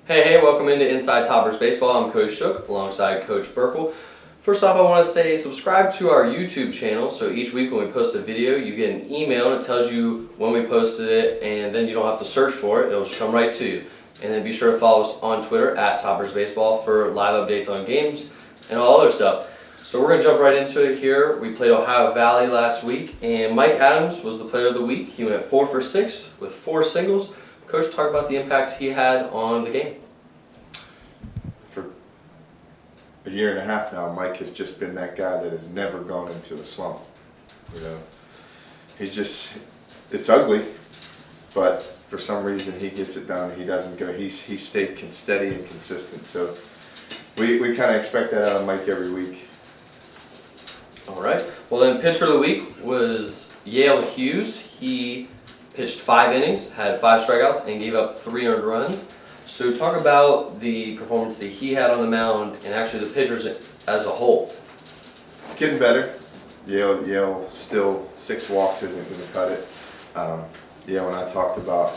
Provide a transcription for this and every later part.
Hey, welcome into Inside Toppers Baseball. I'm Coach Shook alongside Coach Burkle. First off, I want to say subscribe to our YouTube channel so each week when we post a video, you get an email and it tells you when we posted it, and then you don't have to search for it. It'll just come right to you. And then be sure to follow us on Twitter at Toppers Baseball for live updates on games and all other stuff. So we're going to jump right into it here. We played Ohio Valley last week, and Mike Adams was the player of the week. He went at 4 for 6 with 4 singles. Coach, talk about the impact he had on the game. For a year and a half now, Mike has just been that guy that has never gone into a slump. You know, it's ugly, but for some reason he gets it done. He doesn't go. He stayed steady and consistent. So we kind of expect that out of Mike every week. All right. Well, then pitcher of the week was Yale Hughes. He pitched 5 innings, had 5 strikeouts, and gave up 3 earned runs. So talk about the performance that he had on the mound and actually the pitchers as a whole. It's getting better. Yale still 6 walks isn't going to cut it. When I talked about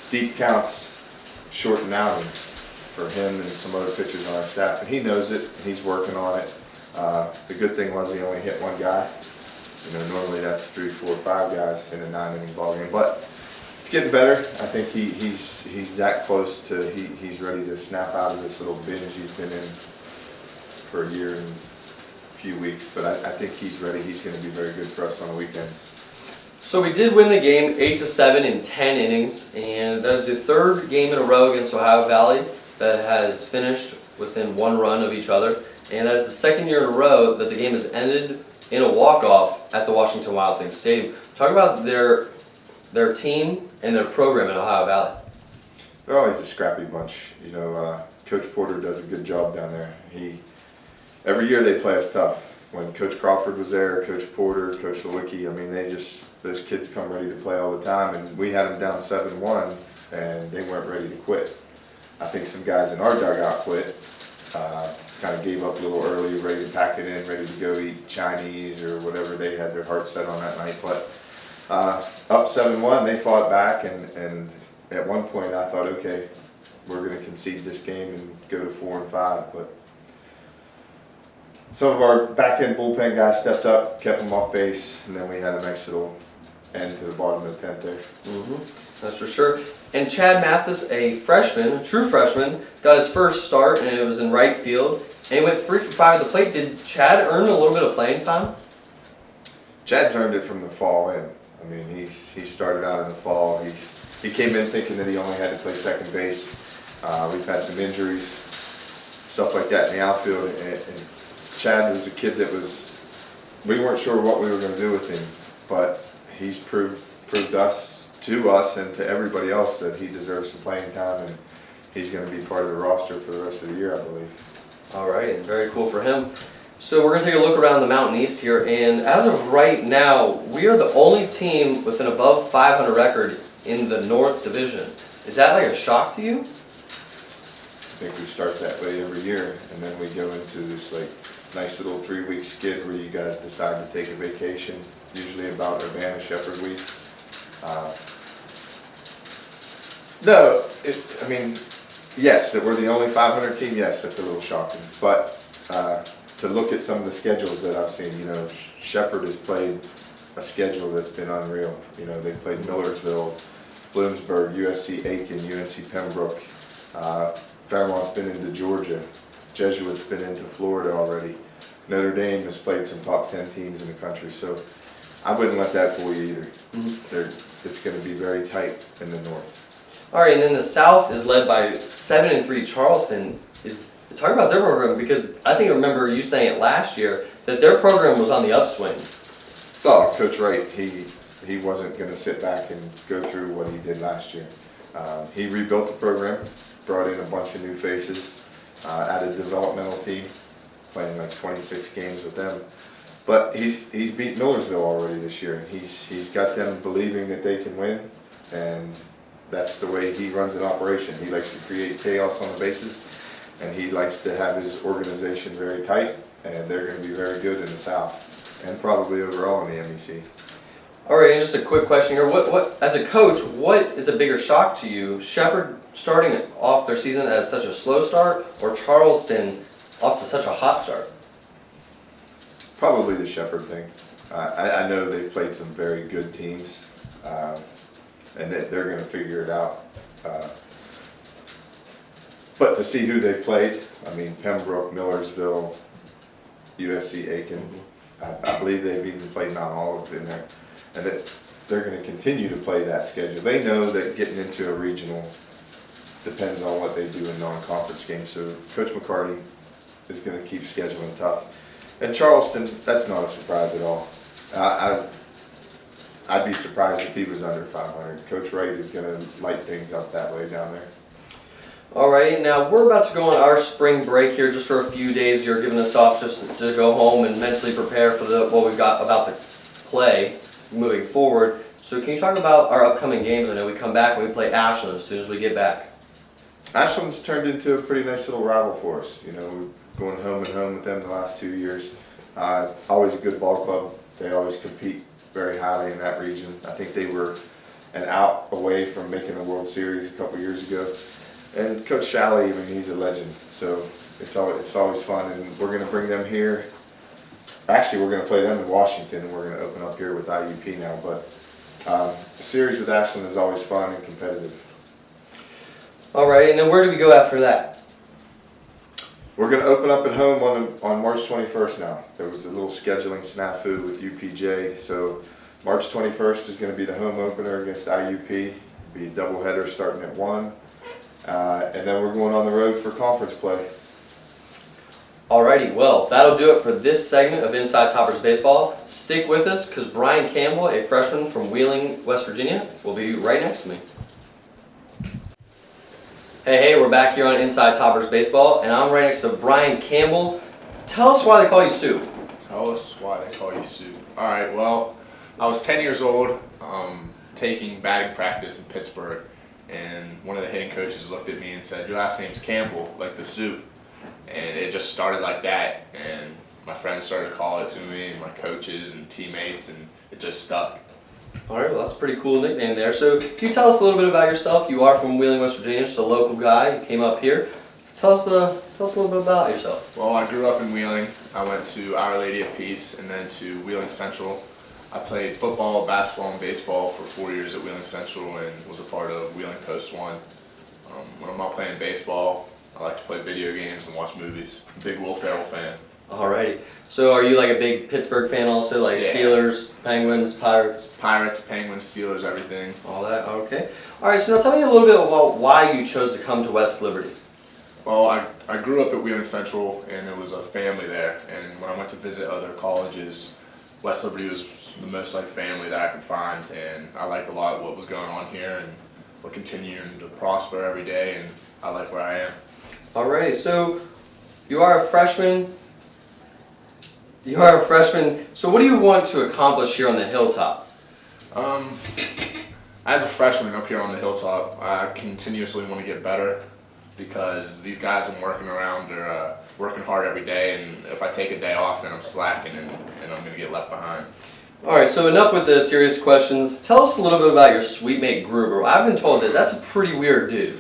deep counts, shortened outings for him and some other pitchers on our staff, and he knows it, and he's working on it. The good thing was he only hit 1 guy. You know, normally that's 3, 4, 5 guys in a 9-inning ball game, but it's getting better. I think he's that close to he's ready to snap out of this little binge he's been in for a year and a few weeks. But I think he's ready. He's going to be very good for us on the weekends. So we did win the game 8-7 in 10 innings, and that is the 3rd game in a row against Ohio Valley that has finished within 1 run of each other, and that is the 2nd year in a row that the game has ended in a walk-off at the Washington Wild Things Stadium. Talk about their team and their program at Ohio Valley. They're always a scrappy bunch. You know, Coach Porter does a good job down there. Every year they play us tough. When Coach Crawford was there, Coach Porter, Coach Lewicki, I mean, those kids come ready to play all the time, and we had them down 7-1, and they weren't ready to quit. I think some guys in our dugout quit. Kind of gave up a little early, ready to pack it in, ready to go eat Chinese or whatever they had their heart set on that night. But up 7-1, they fought back, and at one point I thought, okay, we're going to concede this game and go to 4-5. But some of our back-end bullpen guys stepped up, kept them off base, and then we had a nice little end to the bottom of the 10th there. That's for sure. And Chad Mathis, a freshman, a true freshman, got his first start, and it was in right field. And he went 3 for 5 at the plate. Did Chad earn a little bit of playing time? Chad's earned it from the fall in. I mean, he started out in the fall. He came in thinking that he only had to play second base. We've had some injuries, stuff like that in the outfield. And Chad was a kid that we weren't sure what we were going to do with him, but he's proved to us and to everybody else that he deserves some playing time, and he's going to be part of the roster for the rest of the year, I believe. All right, and very cool for him. So we're going to take a look around the Mountain East here, and as of right now, we are the only team with an above 500 record in the North Division. Is that like a shock to you? I think we start that way every year, and then we go into this like nice little 3-week skid where you guys decide to take a vacation, usually about Urbana Shepherd Week. No, yes, that we're the only 500 team, yes, that's a little shocking. But to look at some of the schedules that I've seen, you know, Shepherd has played a schedule that's been unreal. You know, they played Millersville, Bloomsburg, USC Aiken, UNC Pembroke. Fairmont's been into Georgia. Jesuit's been into Florida already. Notre Dame has played some top 10 teams in the country. So I wouldn't let that fool you either. It's going to be very tight in the North. All right, and then the South is led by 7-3 Charleston. Talk about their program, because I think I remember you saying it last year that their program was on the upswing. Oh, Coach Wright, he wasn't going to sit back and go through what he did last year. He rebuilt the program, brought in a bunch of new faces, added a developmental team, playing like 26 games with them. But he's beat Millersville already this year. He's got them believing that they can win, and that's the way he runs an operation. He likes to create chaos on the bases, and he likes to have his organization very tight, and they're going to be very good in the South, and probably overall in the MEC. All right, and just a quick question here. What as a coach, what is a bigger shock to you? Shepherd starting off their season at such a slow start, or Charleston off to such a hot start? Probably the Shepherd thing. I know they've played some very good teams, and they're going to figure it out. But to see who they've played, I mean, Pembroke, Millersville, USC Aiken, I believe they've even played Mount Olive in there, and that they're going to continue to play that schedule. They know that getting into a regional depends on what they do in non-conference games, so Coach McCarty is going to keep scheduling tough. And Charleston, that's not a surprise at all. I'd be surprised if he was under 500. Coach Wright is going to light things up that way down there. Alrighty, now we're about to go on our spring break here just for a few days. You're giving us off just to go home and mentally prepare for what we've got about to play moving forward. So can you talk about our upcoming games? I know we come back and we play Ashland as soon as we get back. Ashland's turned into a pretty nice little rival for us. You know, we're going home and home with them the last 2 years. It's always a good ball club. They always compete very highly in that region. I think they were an out away from making the World Series a couple years ago. And Coach Shalley, I mean, he's a legend, so it's always fun. And we're going to bring them here. Actually, we're going to play them in Washington, and we're going to open up here with IUP now. But the series with Ashland is always fun and competitive. Alrighty, and then where do we go after that? We're going to open up at home on March 21st now. There was a little scheduling snafu with UPJ, so March 21st is going to be the home opener against IUP. It'll be a doubleheader starting at 1. And then we're going on the road for conference play. Alrighty, well, that'll do it for this segment of Inside Toppers Baseball. Stick with us because Brian Campbell, a freshman from Wheeling, West Virginia, will be right next to me. Hey, we're back here on Inside Toppers Baseball, and I'm right next to Brian Campbell. Tell us why they call you Sue. Tell us why they call you Sue. Alright, well, I was 10 years old, taking batting practice in Pittsburgh. And one of the hitting coaches looked at me and said, "Your last name's Campbell, like the soup." And it just started like that. And my friends started to call it to me, and my coaches and teammates, and it just stuck. All right, well, that's a pretty cool nickname there. So can you tell us a little bit about yourself? You are from Wheeling, West Virginia, just a local guy. You came up here. Tell us a little bit about yourself. Well, I grew up in Wheeling. I went to Our Lady of Peace and then to Wheeling Central. I played football, basketball, and baseball for 4 years at Wheeling Central and was a part of Wheeling Post 1. When I'm not playing baseball, I like to play video games and watch movies. Big Will Ferrell fan. Alrighty. So are you like a big Pittsburgh fan also, like Yeah. Steelers, Penguins, Pirates? Pirates, Penguins, Steelers, everything. All that, okay. Alright, so now tell me a little bit about why you chose to come to West Liberty. Well, I grew up at Wheeling Central and it was a family there. And when I went to visit other colleges, West Liberty was the most like family that I could find, and I liked a lot of what was going on here, and we're continuing to prosper every day, and I like where I am. Alrighty, so you are a freshman. So what do you want to accomplish here on the Hilltop? As a freshman up here on the Hilltop, I continuously want to get better because these guys I'm working around are working hard every day, and if I take a day off, then I'm slacking and I'm going to get left behind. Alright, so enough with the serious questions. Tell us a little bit about your sweet mate Gruber. I've been told that that's a pretty weird dude.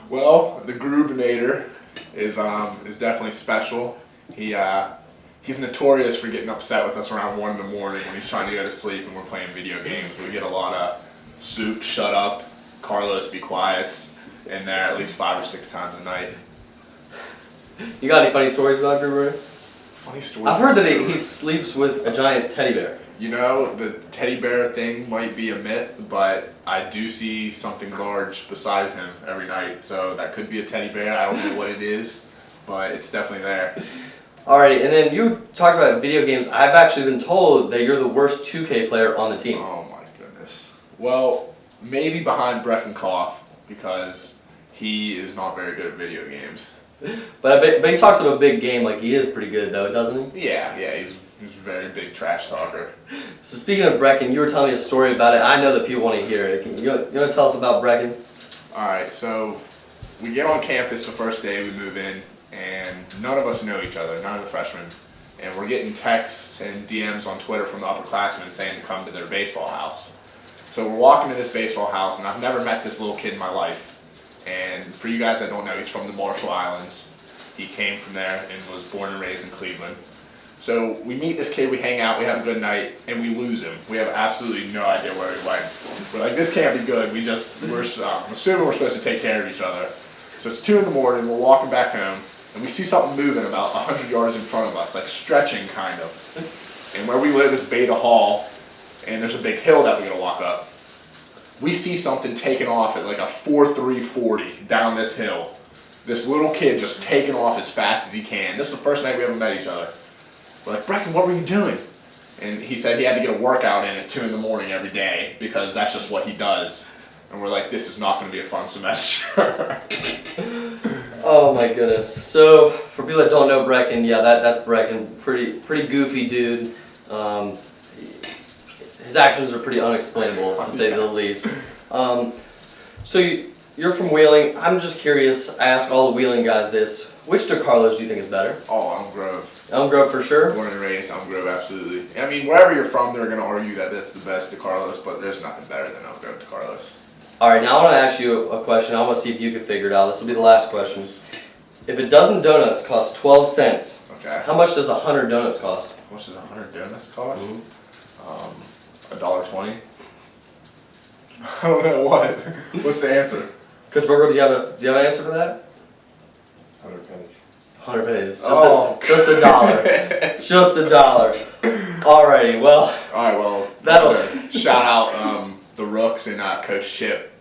Well, the Grubinator is definitely special. He's notorious for getting upset with us around 1 in the morning when he's trying to go to sleep and we're playing video games. We get a lot of "Soup, shut up," "Carlos, be quiet" in there at least 5 or 6 times a night. You got any funny stories about Gruber? Funny story. I've heard that he sleeps with a giant teddy bear. You know, the teddy bear thing might be a myth, but I do see something large beside him every night. So that could be a teddy bear. I don't know what it is, but it's definitely there. Alrighty, and then you talked about video games. I've actually been told that you're the worst 2K player on the team. Oh my goodness. Well, maybe behind Breckenkoff because he is not very good at video games. But he talks about a big game like he is pretty good though, doesn't he? Yeah, he's a very big trash talker. So speaking of Brecken, you were telling me a story about it. I know that people want to hear it. You want to tell us about Brecken? Alright, so we get on campus the first day we move in, and none of us know each other, none of the freshmen. And we're getting texts and DMs on Twitter from the upperclassmen saying to come to their baseball house. So we're walking to this baseball house, and I've never met this little kid in my life. And for you guys that don't know, he's from the Marshall Islands. He came from there and was born and raised in Cleveland. So we meet this kid, we hang out, we have a good night, and we lose him. We have absolutely no idea where he went. We're like, this can't be good. We're assuming we're supposed to take care of each other. So it's 2 in the morning, we're walking back home, and we see something moving about 100 yards in front of us, like stretching kind of. And where we live is Beta Hall, and there's a big hill that we gotta walk up. We see something taking off at like a 4.340 down this hill. This little kid just taking off as fast as he can. This is the first night we ever met each other. We're like, Brecken, what were you doing? And he said he had to get a workout in at 2 in the morning every day because that's just what he does. And we're like, this is not going to be a fun semester. Oh my goodness. So for people that don't know Brecken, yeah, that's Brecken. Pretty goofy dude. His actions are pretty unexplainable, to say the least. So you're from Wheeling. I'm just curious. I ask all the Wheeling guys this. Which DeCarlos do you think is better? Oh, Elm Grove. Elm Grove for sure? Born and raised, Elm Grove, absolutely. I mean, wherever you're from, they're going to argue that that's the best DeCarlos, but there's nothing better than Elm Grove DeCarlos. All right, now I want to ask you a question. I want to see if you can figure it out. This will be the last question. If a dozen donuts cost 12 cents, Okay. how much does 100 donuts cost? How much does 100 donuts cost? Mm-hmm. $1.20. I don't know what. What's the answer? Coach Berger, do you have an answer for that? 100 pennies. 100 pennies. Just Oh. a dollar. Just a dollar. Alrighty, well. All right, well, That'll shout out the Rooks and Coach Chip.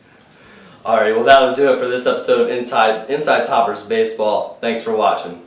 Alrighty, well that'll do it for this episode of Inside Toppers Baseball. Thanks for watching.